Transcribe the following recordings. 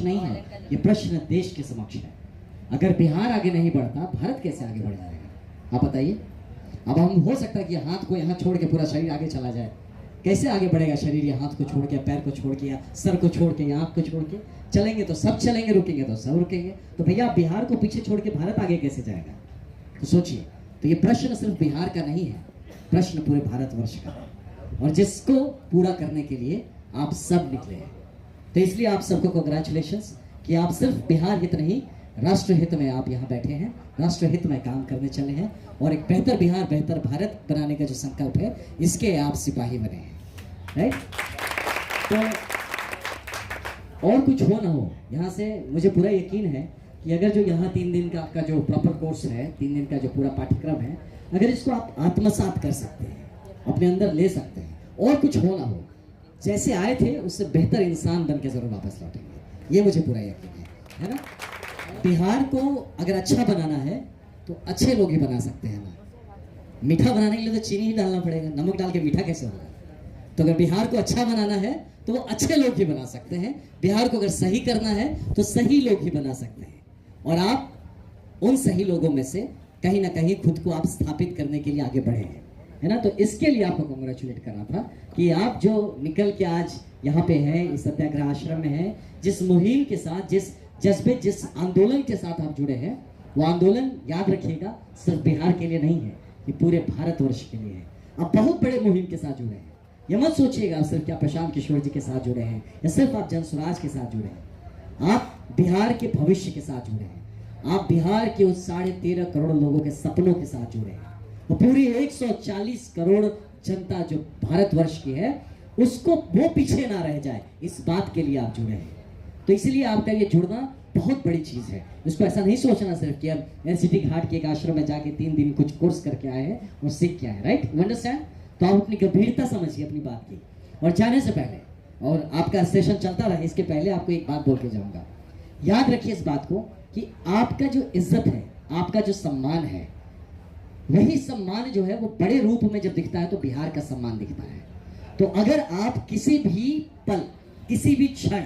समक्ष नहीं है, ये प्रश्न देश के समक्ष है। अगर बिहार आगे नहीं बढ़ता, भारत कैसे आगे बढ़ जाएगा? आप बताइए। अब हम हो सकता है कि हाथ को यहाँ छोड़ के पूरा शरीर आगे चला जाए, कैसे आगे बढ़ेगा शरीर? ये हाथ को छोड़ के, पैर को छोड़ के, या सर को छोड़ के, या आँख को छोड़ के चलेंगे तो सब चलेंगे, रुकेंगे तो सब रुकेंगे। तो भैया बिहार को पीछे छोड़ के भारत आगे कैसे जाएगा? तो सोचिए। तो ये प्रश्न सिर्फ बिहार का नहीं है, प्रश्न पूरे भारतवर्ष का है, और जिसको पूरा करने के लिए आप सब निकले हैं। तो इसलिए आप सबको कांग्रेचुलेशंस कि आप सिर्फ बिहार हित नहीं, राष्ट्र हित में आप यहाँ बैठे हैं, राष्ट्र हित में काम करने चले हैं, और एक बेहतर बिहार, बेहतर भारत बनाने का जो संकल्प है, इसके आप सिपाही बने हैं, राइट? तो और कुछ हो ना हो, यहाँ से मुझे पूरा यकीन है कि अगर जो यहाँ 3 दिन का आपका जो प्रॉपर कोर्स है, 3 दिन का जो पूरा पाठ्यक्रम है, अगर इसको आप आत्मसात कर सकते हैं, अपने अंदर ले सकते हैं, और कुछ हो ना हो, जैसे आए थे उससे बेहतर इंसान बन के जरूर वापस लौटेंगे, ये मुझे पूरा यकीन है ना? बिहार को अगर अच्छा बनाना है तो अच्छे लोग ही बना सकते हैं ना। मीठा बनाने के लिए तो चीनी ही डालना पड़ेगा, नमक डाल के मीठा कैसे होगा? तो अगर बिहार को अच्छा बनाना है तो वो अच्छे लोग ही बना सकते हैं। बिहार को अगर सही करना है तो सही लोग ही बना सकते हैं, और आप उन सही लोगों में से कहीं ना कहीं खुद को आप स्थापित करने के लिए आगे बढ़े हैं, है ना? तो इसके लिए आपको कांग्रेचुलेट करना था कि आप जो निकल के आज यहाँ पे हैं, इस सत्याग्रह आश्रम में हैं, जिस मुहिम के साथ, जिस जज्बे, जिस आंदोलन के साथ आप जुड़े हैं, वो आंदोलन याद रखिएगा सिर्फ बिहार के लिए नहीं है, ये पूरे भारतवर्ष के लिए है। आप बहुत बड़े मुहिम के साथ जुड़े हैं। ये मत सोचिएगा सिर्फ क्या प्रशांत किशोर जी के साथ जुड़े हैं, या सिर्फ आप जनसुराज के साथ जुड़े हैं। आप बिहार के भविष्य के साथ जुड़े हैं, आप बिहार के उस 13.5 करोड़ लोगों के सपनों के साथ जुड़े हैं। वो पूरी 140 करोड़ जनता जो भारतवर्ष की है, उसको वो पीछे ना रह जाए, इस बात के लिए आप जुड़े हैं। तो इसलिए आपका ये जुड़ना बहुत बड़ी चीज है। इसको ऐसा नहीं सोचना सिर्फ कि अब एनसीटी घाट के एक आश्रम में जाके 3 दिन कुछ कोर्स करके आए हैं और सीख के आए, राइट? You understand? तो आप अपनी गंभीरता समझिए अपनी बात की। और जाने से पहले, और आपका सेशन चलता रहे, इसके पहले आपको एक बात बोल के जाऊंगा। याद रखिए इस बात को कि आपका जो इज्जत है, आपका जो सम्मान है, वही सम्मान जो है वो बड़े रूप में जब दिखता है तो बिहार का सम्मान दिखता है। तो अगर आप किसी भी पल, किसी भी क्षण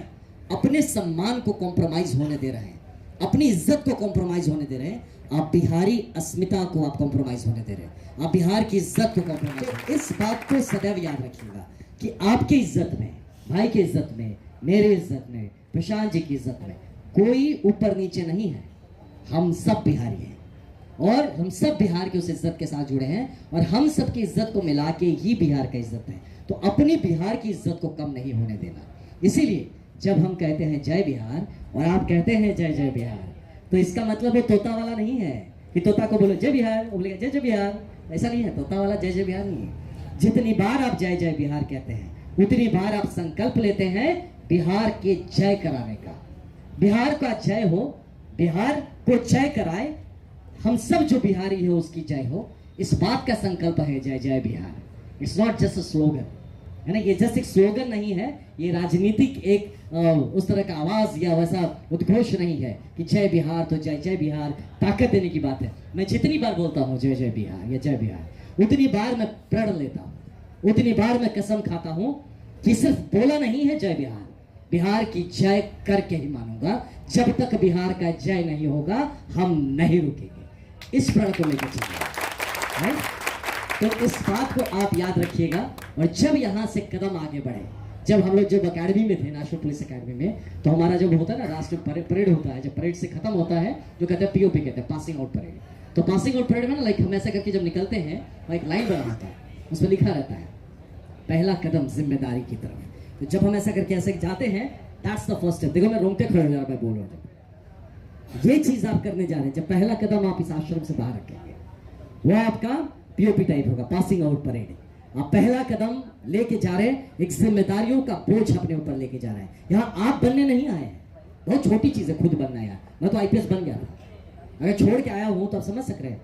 अपने सम्मान को कॉम्प्रोमाइज होने दे रहे हैं, अपनी इज्जत को कॉम्प्रोमाइज होने दे रहे हैं, आप बिहारी अस्मिता को आप कॉम्प्रोमाइज होने दे रहे हैं, आप बिहार की इज्जत को कॉम्प्रोमाइज। इस बात को सदैव याद रखिएगा कि आपकी इज्जत में, भाई की इज्जत में, मेरी इज्जत में, प्रशांत जी की इज्जत में कोई ऊपर नीचे नहीं है। हम सब बिहारी हैं, और हम सब बिहार की उस इज्जत के साथ जुड़े हैं, और हम सब की इज्जत को मिला के ही बिहार का इज्जत है। तो अपनी बिहार की इज्जत को कम नहीं होने देना। इसीलिए जब हम कहते हैं जय बिहार और आप कहते हैं जय जय बिहार, तो इसका मतलब वो तोता वाला नहीं है कि तोता को बोलो जय बिहार, वो बोलेगा जय जय बिहार। ऐसा नहीं है, तोता वाला जय जय बिहार नहीं है। जितनी बार आप जय जय बिहार कहते हैं, उतनी बार आप संकल्प लेते हैं बिहार के जय कराने का। बिहार का जय हो, बिहार को जय कराए, हम सब जो बिहारी है उसकी जय हो, इस बात का संकल्प है जय जय Bihar. It's not just a slogan, है ना? ये जस्ट एक स्लोगन नहीं है, ये राजनीतिक एक उस तरह का आवाज या वैसा उद्घोष नहीं है कि जय बिहार तो जय जय बिहार, ताकत देने की बात है। मैं जितनी बार बोलता हूँ जय जय बिहार या जय बिहार, उतनी बार मैं प्रण लेता हूँ, उतनी बार मैं कसम खाता हूँ कि सिर्फ बोला नहीं है जय बिहार, बिहार की जय करके ही मानूंगा। जब तक बिहार का जय नहीं होगा हम नहीं रुकेंगे। इस प्रण को लेकर चलिए, तो इस बात को आप याद रखिएगा। और जब यहाँ से कदम आगे बढ़े, जब हम लोग जब अकेडमी में थे, नेशनल पुलिस अकेडमी में, तो हमारा जब होता है ना राष्ट्रीय परेड होता है, जब परेड से खत्म होता है जो कहते हैं पीओपी कहते हैं, पासिंग आउट परेड। तो पासिंग आउट परेड में ना लाइक हम ऐसा करके जब निकलते हैं, वहाँ एक लाइन बना होता है, उसमें लिखा रहता है पहला कदम जिम्मेदारी की तरफ। तो जब हम ऐसा करके ऐसे जाते हैं, दैट्स द फर्स्ट स्टेप। देखो मैं रोंगटे खड़े हो जा रहा, मैं बोल रहा हूँ, ये चीज आप करने जा रहे हैं। जब पहला कदम आप इस आश्रम से बाहर रखेंगे, वो आपका पीओपी टाइप होगा, पासिंग आउट परेड। आप पहला कदम लेके जा रहे हैं, एक जिम्मेदारियों का बोझ अपने ऊपर लेके जा रहे हैं। यहाँ आप बनने नहीं आए हैं, बहुत छोटी चीज है खुद बनना। यार मैं तो आईपीएस बन गया था, अगर छोड़ के आया हूँ तो आप समझ सक रहे हैं,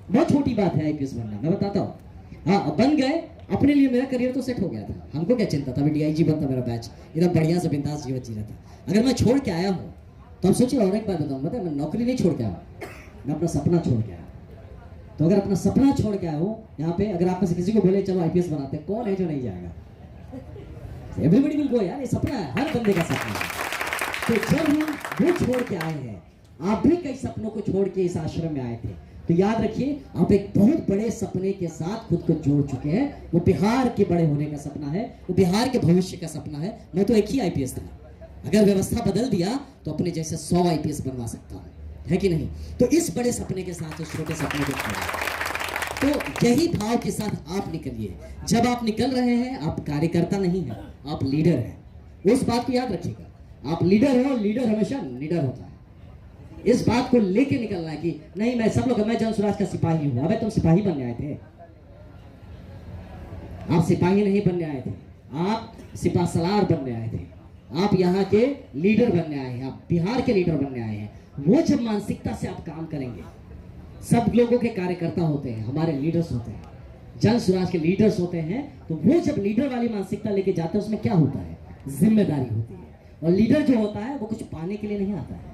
बहुत छोटी बात है आईपीएस बनना। मैं बताता हूँ, हाँ बन गए, अपने लिए मेरा करियर तो सेट हो गया था, हमको क्या चिंता था, डीआईजी बनता मेरा बैच, एकदम बढ़िया से बिंदास जीवन जी रहा था। अगर मैं छोड़ के आया हूँ तो आप सोचिए, और एक बात बताऊँ, मतलब मैं नौकरी नहीं छोड़ के आया, मैं अपना सपना छोड़ के आया। तो अगर अपना सपना छोड़ के आया हो यहाँ पे, अगर आप में से किसी को बोले चलो आईपीएस बनाते, कौन है जो नहीं जाएगा? एवरीबडी विल गो यार, ये सपना है, हर बंदे का सपना है। तो जब हम वो छोड़ के आए हैं, आप भी कई सपनों को छोड़ के इस आश्रम में आए थे, तो याद रखिए आप एक बहुत बड़े सपने के साथ खुद को जोड़ चुके हैं। वो बिहार के बड़े होने का सपना है, वो बिहार के भविष्य का सपना है। मैं तो एक ही आईपीएस था, अगर व्यवस्था बदल दिया तो अपने जैसे 100 आईपीएस बनवा सकता हूं, है कि नहीं? तो इस बड़े सपने के साथ उस छोटे सपने को छोड़िए। तो यही भाव के साथ आप निकलिए। जब आप निकल रहे हैं, आप कार्यकर्ता नहीं हैं, आप लीडर हैं। उस बात को याद रखिएगा, आप लीडर हो, लीडर हमेशा लीडर होता है। इस बात को लेके निकलना है कि नहीं मैं सब लोग, मैं जन स्वराज का सिपाही हूं। अबे तुम सिपाही बनने आए थे, आप सिपाही नहीं बनने आए थे, आप सिपासलार बनने आए थे। आप यहाँ के लीडर बनने आए हैं, आप बिहार के लीडर बनने आए हैं। वो जब मानसिकता से आप काम करेंगे, सब लोगों के कार्यकर्ता होते हैं, हमारे लीडर्स होते हैं, जन स्वराज के लीडर्स होते हैं। तो वो जब लीडर वाली मानसिकता लेके जाते हैं, उसमें क्या होता है? जिम्मेदारी होती है। और लीडर जो होता है वो कुछ पाने के लिए नहीं आता है,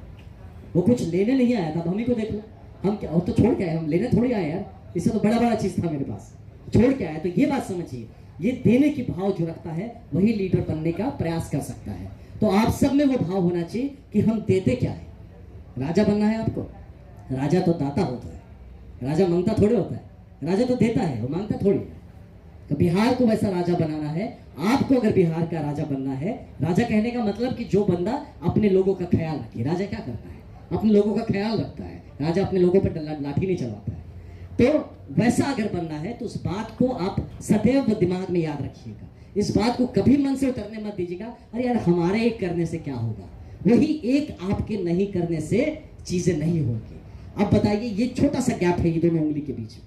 वो कुछ लेने नहीं आया था। हम ही को देख लो, हम क्या वो तो छोड़ के आए, हम लेने थोड़ी आए यार। इससे तो बड़ा बड़ा चीज था मेरे पास, छोड़ के आए। तो ये बात समझिए, ये देने की भाव जो रखता है वही लीडर बनने का प्रयास कर सकता है। तो आप सब में वो भाव होना चाहिए कि हम देते क्या है। राजा बनना है आपको, राजा तो दाता होता है, राजा मांगता थोड़े होता है, राजा तो देता है, वो मांगता थोड़ी। तो बिहार को वैसा राजा बनाना है आपको। अगर बिहार का राजा बनना है, राजा कहने का मतलब कि जो बंदा अपने लोगों का ख्याल रखे। राजा क्या करता है? अपने लोगों का ख्याल रखता है। राजा अपने लोगों पर लाठी नहीं चलाता है। तो वैसा अगर बनना है तो उस बात को आप सदैव दिमाग में याद रखिएगा। इस बात को कभी मन से उतरने मत दीजिएगा, अरे यार हमारे एक करने से क्या होगा। वही एक आपके नहीं करने से चीजें नहीं होगी। अब बताइए, ये छोटा सा गैप है ये दोनों उंगली के बीच में,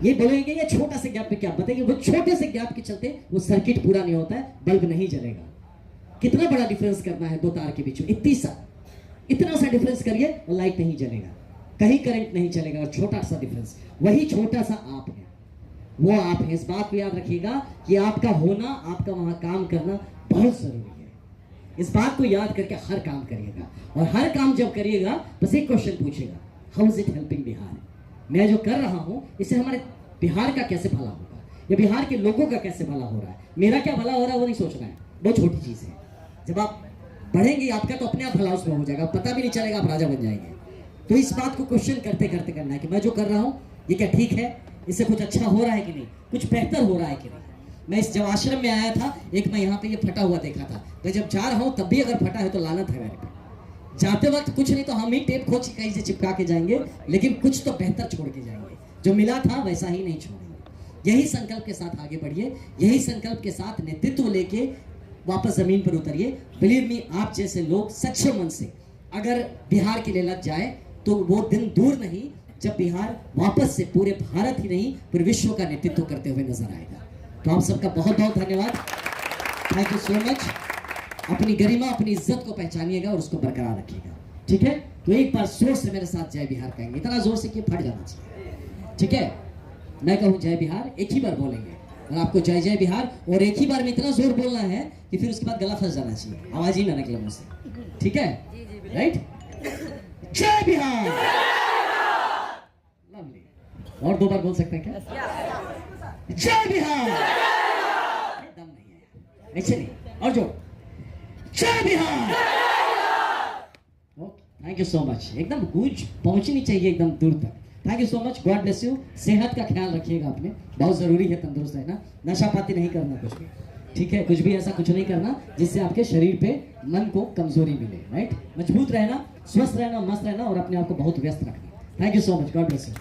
ये बोलेंगे ये छोटा सा गैप में क्या बताइए? वो छोटे से गैप के चलते वो सर्किट पूरा नहीं होता है, बल्ब नहीं जलेगा। कितना बड़ा डिफरेंस करना है दो तार के बीच में, इतना सा डिफरेंस करिए और लाइट नहीं जलेगा, कहीं करंट नहीं चलेगा। और छोटा सा डिफरेंस, वही छोटा सा आप है, वो आप है। इस बात को याद रखिएगा कि आपका होना, आपका वहां काम करना बहुत जरूरी है। इस बात को याद करके हर काम करिएगा। और हर काम जब करिएगा बस एक क्वेश्चन पूछिएगा, how is it helping Bihar? मैं जो कर रहा हूं इससे हमारे बिहार का कैसे भला होगा, या बिहार के लोगों का कैसे भला हो रहा है। मेरा क्या भला हो रहा है वो नहीं सोचना है, बहुत छोटी चीज है। जब आप बढ़ेंगे आपका तो अपने आप भला उसमें हो जाएगा, पता भी नहीं चलेगा, आप राजा बन जाएंगे। तो इस बात को क्वेश्चन करते करते करना है कि मैं जो कर रहा हूं ये क्या ठीक है, इससे कुछ अच्छा हो रहा है कि नहीं, कुछ बेहतर हो रहा है कि नहीं। मैं इस जब आश्रम में आया था, एक मैं यहाँ पे ये फटा हुआ देखा था, तो जब जा रहा हूं तब भी अगर फटा है तो लानत है मेरे पे। जाते वक्त कुछ नहीं तो हम ही टेप खोज कहीं से चिपका के जाएंगे, लेकिन कुछ तो बेहतर छोड़ के जाएंगे। जो मिला था वैसा ही नहीं छोड़ेंगे। यही संकल्प के साथ आगे बढ़िए, यही संकल्प के साथ नेतृत्व लेके वापस जमीन पर उतरिए। बिलीव मी, आप जैसे लोग सच्चे मन से अगर बिहार के लिए लग जाए तो वो दिन दूर नहीं जब बिहार वापस से पूरे भारत ही नहीं पूरे विश्व का नेतृत्व करते हुए नजर आएगा। तो आप सबका बहुत बहुत धन्यवाद, थैंक यू सो मच। अपनी गरिमा, अपनी इज्जत को पहचानिएगा और उसको बरकरार रखिएगा, ठीक है? तो एक बार जोर से मेरे साथ जय बिहार कहेंगे, इतना जोर से कि फट जाना चाहिए, ठीक है? मैं कहूँ जय बिहार, एक ही बार बोलेंगे और आपको जय जय बिहार, और एक ही बार में इतना जोर बोलना है कि फिर उसके बाद गला फंस जाना चाहिए, आवाज ही ना निकले मुझसे, ठीक है? राइट? जय बिहार, लवली। और दो बार बोल सकते हैं क्या? जय बिहार। दम नहीं है, ऐसे नहीं, और जो जय Bihar. Thank you so much. एकदम गूंज पहुंचनी चाहिए एकदम दूर तक। Thank you so much, God bless you. सेहत का ख्याल रखिएगा अपने, बहुत जरूरी है तंदुरुस्त रहना, नशा पाती नहीं करना कुछ भी, ठीक है? कुछ भी ऐसा कुछ नहीं करना जिससे आपके शरीर पे मन को कमजोरी मिले, राइट? मजबूत रहना, स्वस्थ रहना, मस्त रहना और अपने आप को बहुत व्यस्त रखना। Thank you so much, God bless you.